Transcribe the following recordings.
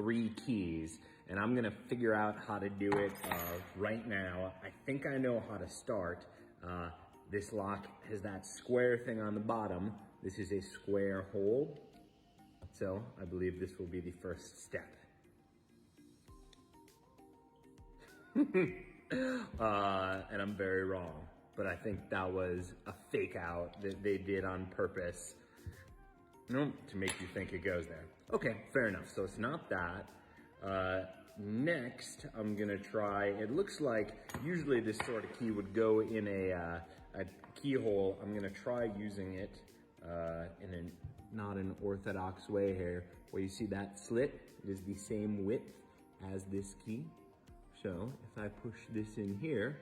3 keys, and I'm gonna figure out how to do it right now. I think I know how to start. This lock has that square thing on the bottom. This is a square hole. So I believe this will be the first step. And I'm very wrong, but I think that was a fake out that they did on purpose, to make you think it goes there. Okay, fair enough. So it's not that. Next, I'm gonna try, it looks like usually this sort of key would go in a keyhole. I'm gonna try using it in a not an orthodox way here, where you see that slit, it is the same width as this key. So if I push this in here,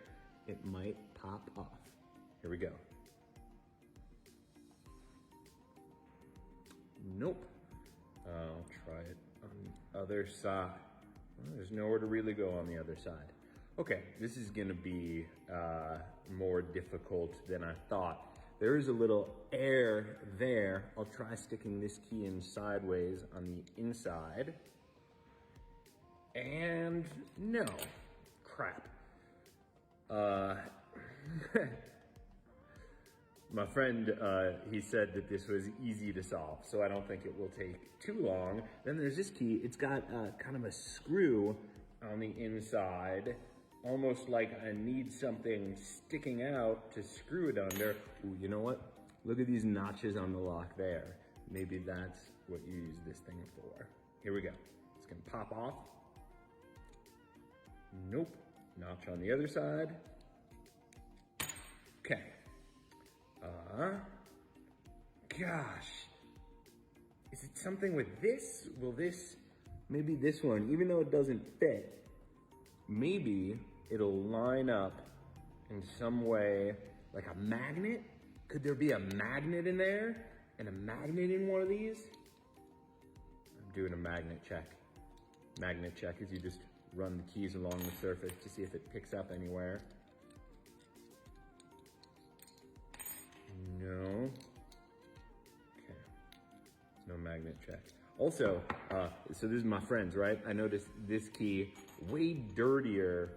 it might pop off. Here we go. Nope. I'll try it on the other side. Well, there's nowhere to really go on the other side. Okay, this is gonna be more difficult than I thought. There is a little air there. I'll try sticking this key in sideways on the inside. And no, crap. My friend, he said that this was easy to solve, so I don't think it will take too long. Then there's this key. It's got kind of a screw on the inside, almost like I need something sticking out to screw it under. Ooh, you know what? Look at these notches on the lock there. Maybe that's what you use this thing for. Here we go. It's gonna pop off. Nope. Notch on the other side. Okay. Gosh. Is it something with this? Will this, maybe this one, even though it doesn't fit, maybe it'll line up in some way, like a magnet? Could there be a magnet in there and a magnet in one of these? I'm doing a magnet check. Magnet check is you just run the keys along the surface to see if it picks up anywhere. No. Okay. No magnet check. Also, so this is my friends, right? I noticed this key way dirtier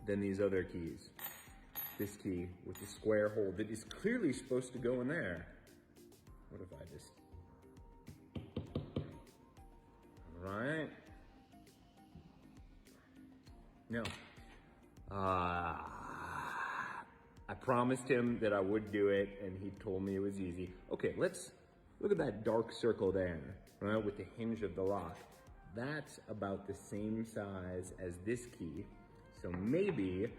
than these other keys. This key with the square hole that is clearly supposed to go in there. What if I just... All right. No. I promised him that I would do it, and he told me it was easy. Okay, let's look at that dark circle there, right, with the hinge of the lock. That's about the same size as this key. So maybe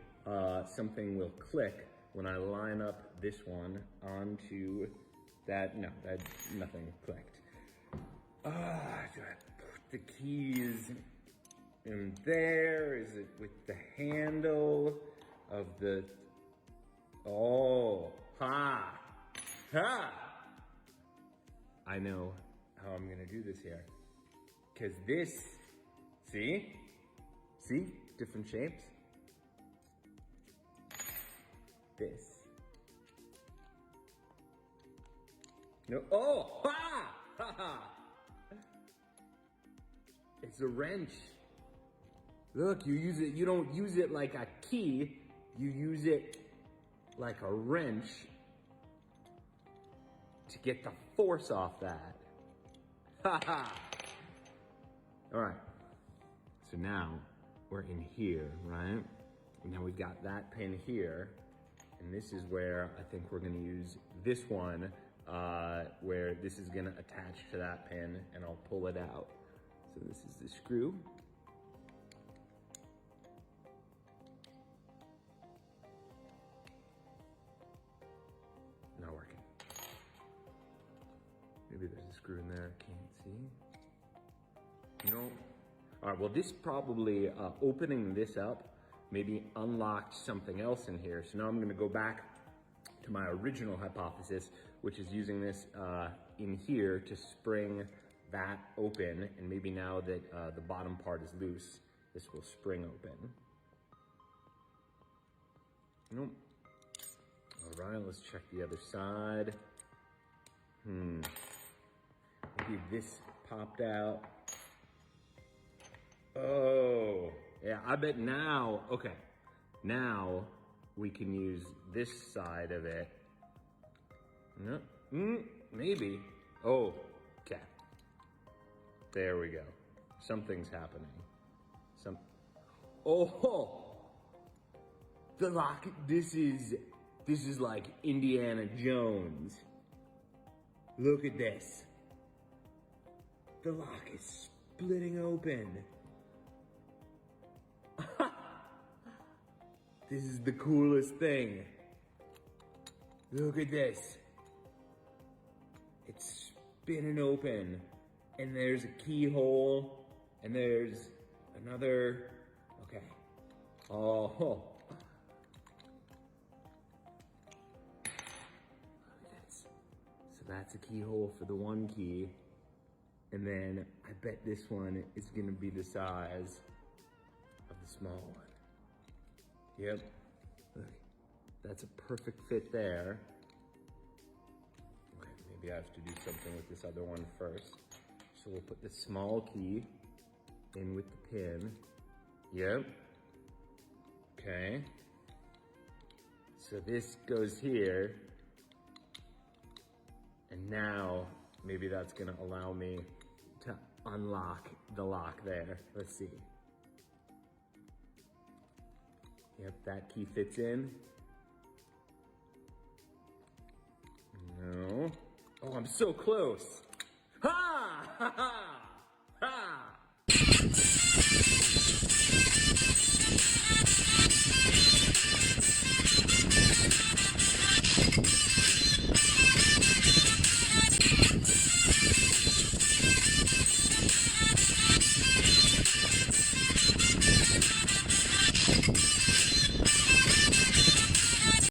something will click when I line up this one onto that. No, that nothing clicked. Do I put the keys in there? Is it with the handle of the, oh, ha, ha. I know how I'm gonna do this here. Cause this, see, different shapes. This. No, oh, ha, ha, ha. It's a wrench. Look, you use it, you don't use it like a key, you use it like a wrench to get the force off that. Ha ha! All right, so now we're in here, right? And now we've got that pin here, and this is where I think we're gonna use this one, where this is gonna attach to that pin, and I'll pull it out. So this is the screw. Not working. Maybe there's a screw in there, can't see. No. All right, well this probably, opening this up, maybe unlocked something else in here. So now I'm gonna go back to my original hypothesis, which is using this in here to spring that open. And maybe now that the bottom part is loose, this will spring open. Nope. All right, let's check the other side. Maybe this popped out. Oh, yeah, I bet now, okay. Now we can use this side of it. No, maybe. Oh, okay. There we go. Something's happening. Oh, the lock, this is like Indiana Jones. Look at this. The lock is splitting open. This is the coolest thing. Look at this. It's spinning open. And there's a keyhole. And there's another. Okay. Oh. So that's a keyhole for the one key. And then I bet this one is gonna be the size of the small one. Yep, look, that's a perfect fit there. Okay, maybe I have to do something with this other one first. So we'll put the small key in with the pin. Yep, okay. So this goes here. And now, maybe that's gonna allow me to unlock the lock there. Let's see. Yep, that key fits in. No. Oh, I'm so close. Ha! Ha ha! Ha!